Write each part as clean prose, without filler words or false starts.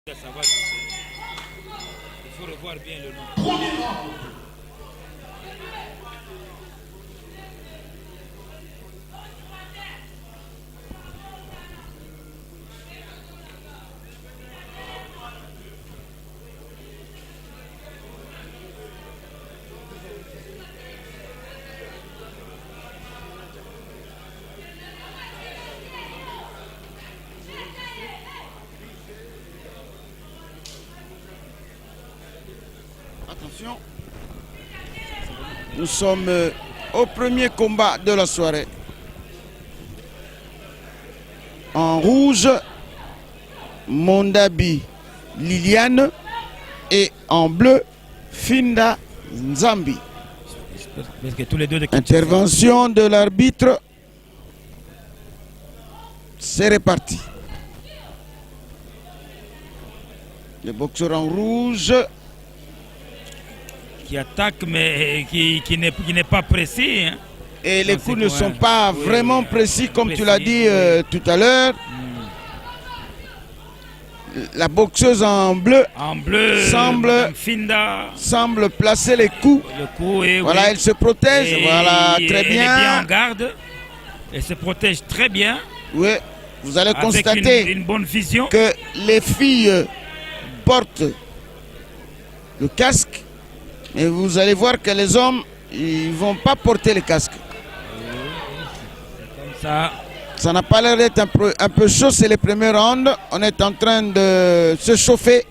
Ça va, il faut revoir bien le nom. Attention, nous sommes au premier combat de la soirée. En rouge, Mondabi Liliane et en bleu, Finda Nzambi. Parce que tous les deux de Intervention de l'arbitre, c'est reparti. Le boxeur en rouge qui attaque mais qui n'est pas précis. Hein. Et les coups ne sont pas vraiment précis comme tu l'as dit tout à l'heure. La boxeuse en bleu semble placer les coups. Le coup est, voilà, elle se protège. Et voilà, très bien. Elle est bien en garde. Elle se protège très bien. Oui, vous allez avec constater une bonne vision. que les filles portent le casque. Et vous allez voir que les hommes, ils ne vont pas porter le casque. Comme ça. Ça n'a pas l'air d'être un peu chaud, c'est les premiers rounds. On est en train de se chauffer.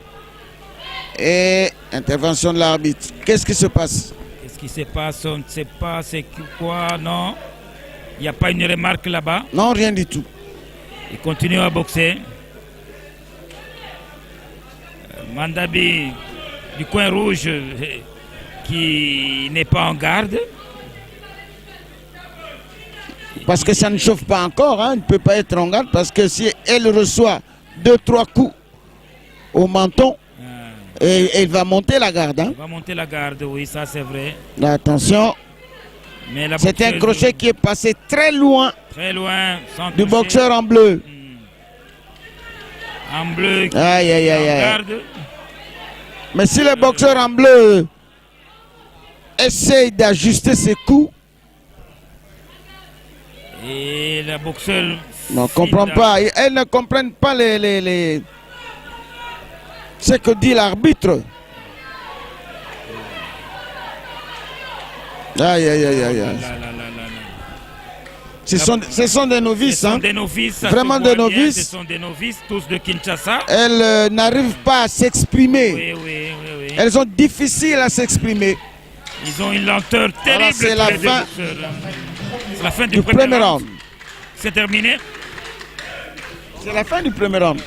Et intervention de l'arbitre. Qu'est-ce qui se passe? Qu'est-ce qui se passe? On ne sait pas c'est quoi, non. Il n'y a pas une remarque là-bas. Non, rien du tout. Il continue à boxer. Mandabi du coin rouge qui n'est pas en garde. Parce que ça ne chauffe pas encore, hein, elle ne peut pas être en garde parce que si elle reçoit 2-3 coups au menton, et elle va monter la garde. Hein. Elle va monter la garde, oui, ça c'est vrai. Attention, c'est un crochet qui est passé très loin sans du boxeur en bleu. En bleu qui aïe, aïe, aïe, en aïe. garde. Mais si le boxeur en bleu essaye d'ajuster ses coups, et la boxeuse ne comprend pas. Elles ne comprennent pas ce que dit l'arbitre. Aïe, aïe, aïe, aïe. Ce sont des novices. Ce sont hein. des novices. Vraiment des novices. Ce sont des novices, tous de Kinshasa. Elles n'arrivent pas à s'exprimer. Oui. Elles sont difficiles à s'exprimer. Ils ont une lenteur terrible. C'est la fin. C'est la fin du premier round. C'est terminé. C'est la fin du premier round.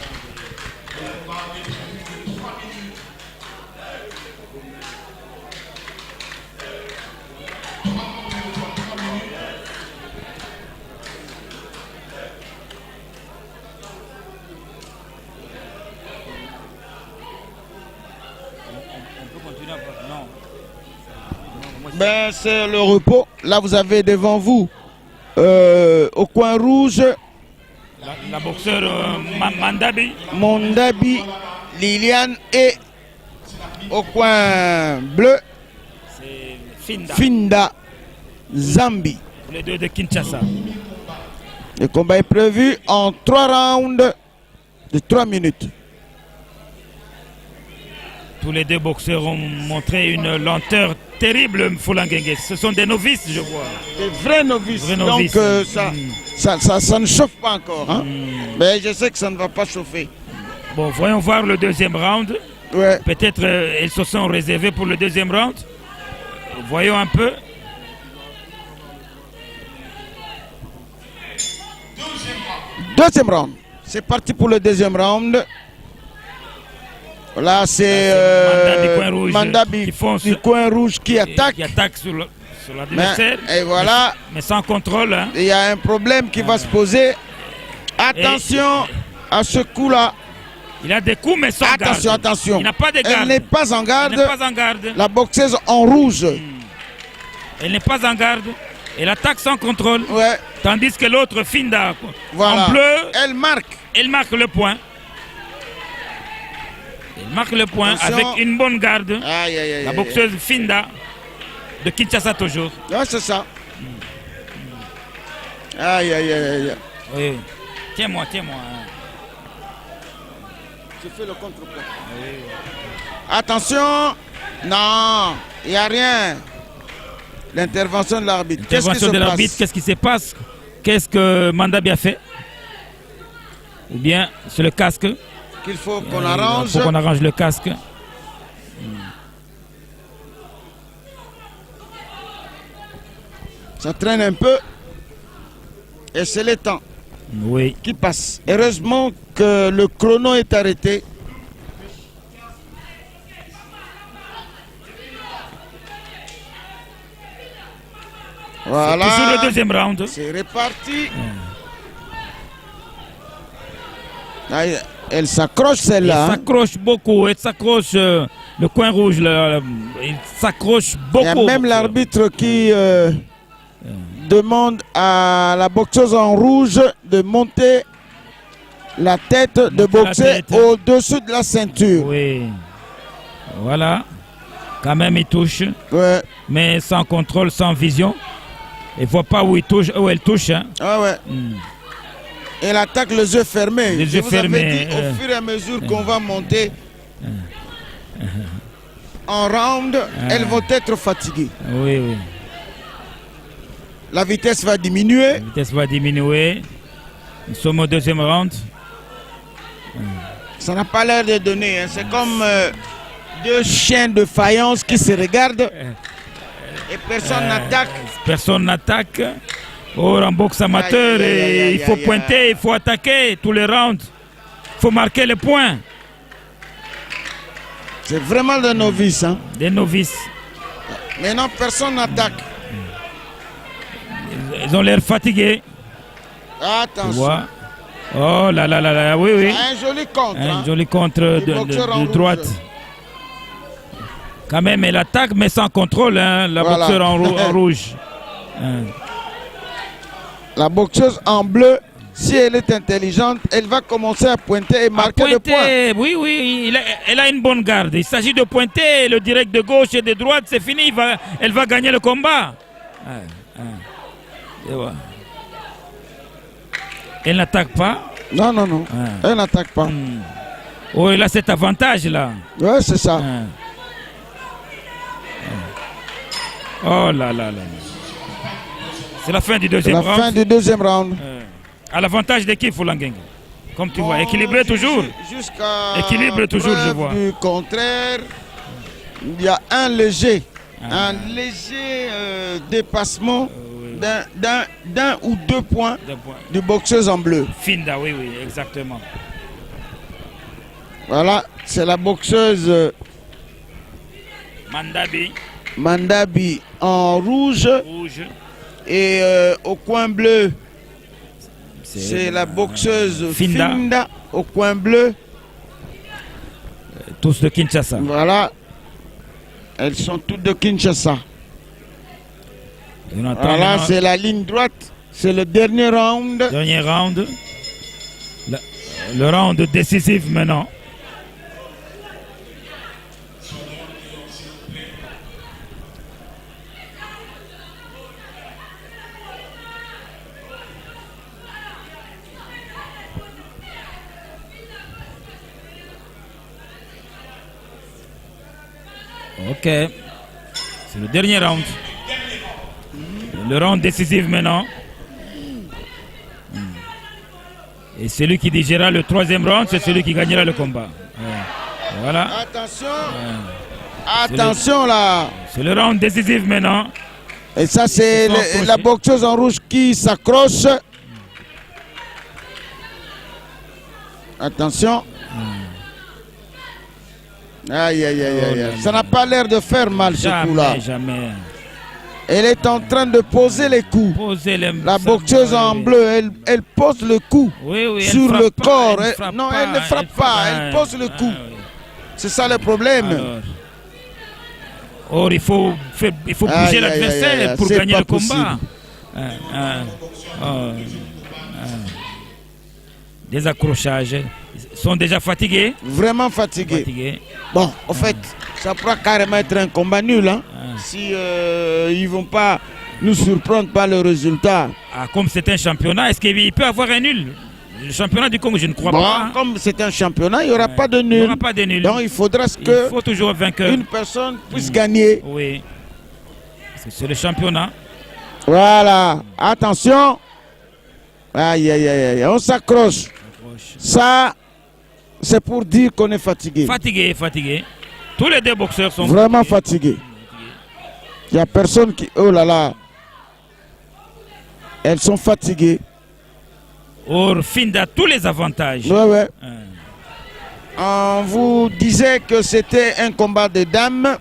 Ben, c'est le repos. Là, vous avez devant vous, au coin rouge, la boxeur Mandabi. Mondabi Liliane et au coin bleu, Finda Nzambi. Les deux de Kinshasa. Le combat est prévu en 3 rounds de 3 minutes. Tous les deux boxeurs ont montré une lenteur terrible, Mfulangengue. Ce sont des novices, je vois. Des vrais novices. Donc ça ne chauffe pas encore. Hein? Mais je sais que ça ne va pas chauffer. Bon, voyons voir le deuxième round. Ouais. Peut-être elles se sont réservées pour le deuxième round. Voyons un peu. Deuxième round. C'est parti pour le deuxième round. Là, c'est Mandabi du coin rouge qui attaque. Qui attaque sur l'adversaire. Et voilà. Mais sans contrôle. Hein. Il y a un problème qui va se poser. Attention à ce coup-là. Il a des coups, mais sans garde. Attention. Il n'a pas de garde. Elle n'est pas en garde. Elle n'est pas en garde. La boxeuse en rouge. Elle n'est pas en garde. Elle attaque sans contrôle. Ouais. Tandis que l'autre, Finda, voilà. en bleu, elle marque. Elle marque le point. Elle marque le point Attention. avec une bonne garde. Aïe, aïe, aïe. La boxeuse Finda de Kinshasa toujours. Ouais, c'est ça. Aïe, aïe, aïe, aïe. Oui. Tiens-moi, tiens-moi. Tu fais le contrepoint. Attention. Non, il n'y a rien. L'intervention de l'arbitre. Qu'est-ce qui Intervention se de passe? l'arbitre, qu'est-ce qui se passe? Qu'est-ce que Mandabi a fait? Ou bien c'est le casque? Qu'il faut qu'on Il arrange. faut qu'on arrange le casque. Ça traîne un peu. Et c'est le temps Oui. qui passe. Heureusement que le chrono est arrêté. Voilà. Toujours le deuxième round. C'est reparti. Ah, elle s'accroche Elle celle-là. hein. s'accroche beaucoup. Elle s'accroche le coin rouge. Il s'accroche Il beaucoup. y a même l'arbitre qui demande à la boxeuse en rouge de monter la tête, de Monter la boxer tête. au-dessus de la ceinture. Oui. Voilà. Quand même, il touche. Ouais. Mais sans contrôle, sans vision. Il ne voit pas où, il touche, où elle touche. Hein. Ah ouais. Elle attaque les yeux fermés. Les Je yeux vous avais fermés, dit, au fur et à mesure qu'on va monter en round, elles vont être fatiguées. Oui, oui. La vitesse va diminuer. La vitesse va diminuer. Nous sommes au deuxième round. Ça n'a pas l'air de donner. Hein. C'est comme deux chiens de faïence qui se regardent et personne n'attaque. Personne n'attaque. Oh, en boxe amateur, Aïe, aïe, aïe, aïe, il faut aïe, pointer, il faut attaquer tous les rounds. Il faut marquer les points. C'est vraiment des novices. Hein. Des novices. Maintenant, personne n'attaque. Ils ont l'air fatigués. Tu Attention. vois. Oh là là là là, oui, oui. Un joli contre. Un hein. joli contre Du boxeur en de droite. rouge. Quand même, elle attaque, mais sans contrôle, hein, la Voilà. boxeur en rouge. Hein. La boxeuse en bleu, si elle est intelligente, elle va commencer à pointer et marquer le point. Pointer, oui, oui, elle a une bonne garde. Il s'agit de pointer le direct de gauche et de droite, c'est fini, elle va gagner le combat. Et voilà. Elle n'attaque pas. Non, non, non. Elle n'attaque pas. Oh, elle a cet avantage-là. Ouais, c'est ça. Oh là là là. C'est la fin du C'est deuxième la round. fin du deuxième round. À l'avantage de qui, Foulangueng? Comme tu vois, équilibré toujours. Jusqu'à Équilibre toujours, je preuve vois. du contraire, il y a un léger dépassement d'un ou deux points du boxeuse en bleu. Finda, oui, oui, exactement. Voilà, c'est la boxeuse Mandabi, Mandabi en rouge rouge. et au coin bleu, c'est la boxeuse Finda. Finda au coin bleu. Tous de Kinshasa. Voilà, elles sont toutes de Kinshasa. Et on attend Voilà, maintenant c'est la ligne droite. C'est le dernier round. le dernier round. Le round décisif maintenant. Ok. C'est le dernier round. Le round décisif maintenant. Et celui qui digérera le troisième round, c'est celui qui gagnera le combat. Voilà. Attention. Attention là. C'est le round décisif maintenant. Et ça, c'est la boxeuse en rouge qui s'accroche. Attention. Aïe, aïe, aïe, aïe, aïe. Ça n'a pas l'air de faire mal ce coup-là. Jamais, jamais. Elle est en train de poser les coups. La boxeuse en bleu, elle pose le coup sur le corps. Non, elle ne frappe pas, elle pose le coup. C'est ça le problème. Or, il faut bouger l'adversaire pour gagner le combat. Des accrochages. Ils sont déjà fatigués. Vraiment fatigués. Bon, en fait, ça pourra carrément être un combat nul. Hein, si ils ne vont pas nous surprendre par le résultat. Ah, comme c'est un championnat, est-ce qu'il peut y avoir un nul? Le championnat du Congo, je ne crois pas. Hein. Comme c'est un championnat, il n'y aura pas de nul. Il n'y aura pas de nul. Donc il faudra que faut toujours vainqueur. Une personne puisse gagner. Oui. C'est le championnat. Voilà. Attention. Aïe, aïe, aïe, aïe. On s'accroche. Ça, c'est pour dire qu'on est fatigué. Fatigué. Tous les deux boxeurs sont vraiment fatigués. Il n'y a personne qui... Oh là là. Elles sont fatiguées. Or, Finda a tous les avantages. Ouais. On vous disait que c'était un combat de dames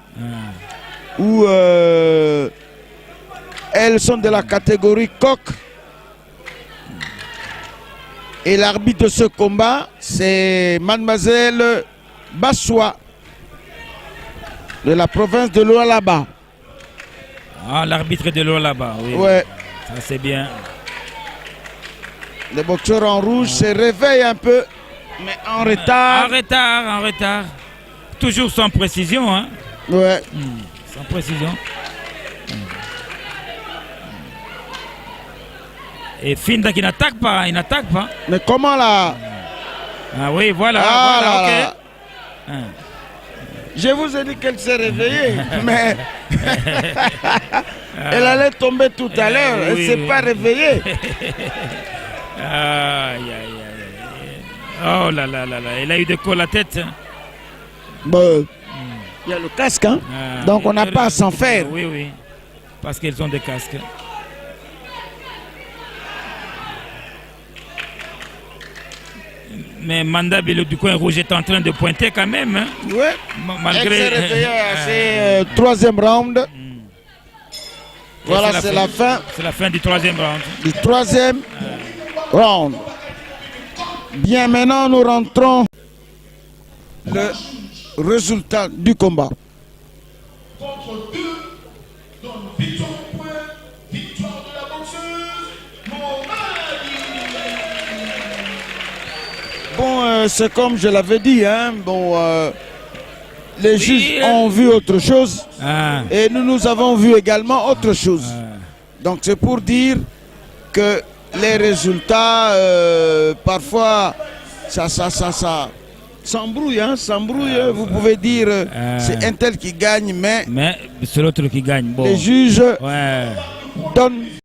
où elles sont de la catégorie coq. Et l'arbitre de ce combat, c'est mademoiselle Bassois de la province de Lualaba. Ah, l'arbitre de Lualaba, oui. Ouais. Ça, c'est bien. Les boxeurs en rouge se réveillent un peu, mais en retard. En retard. Toujours sans précision, hein. Ouais. Sans précision. Et Finda qui n'attaque pas, Mais comment là? Ah oui, voilà. Ok. Je vous ai dit qu'elle s'est réveillée, mais elle allait tomber tout à l'heure. Elle ne s'est pas réveillée. Oh là là, elle a eu des coups à la tête. Bon, il y a le casque, hein? Donc on n'a pas à s'en faire. Oui, parce qu'ils ont des casques. Mais Manda Bello du coin rouge est en train de pointer quand même. Hein? Oui. Malgré. Elle s'est réveillée à ce troisième round. Voilà, c'est la fin. C'est la fin du troisième round. Du troisième round. Bien, maintenant nous rentrons le résultat du combat. Contre 2, donne victoire au point, victoire de la boxeuse Momadi. Bon, c'est comme je l'avais dit, hein. Bon, les juges ont vu autre chose et nous avons vu également autre chose. Donc c'est pour dire que les résultats, parfois, ça s'embrouille, hein, vous pouvez dire c'est un tel qui gagne, mais c'est l'autre qui gagne. Bon. Les juges donnent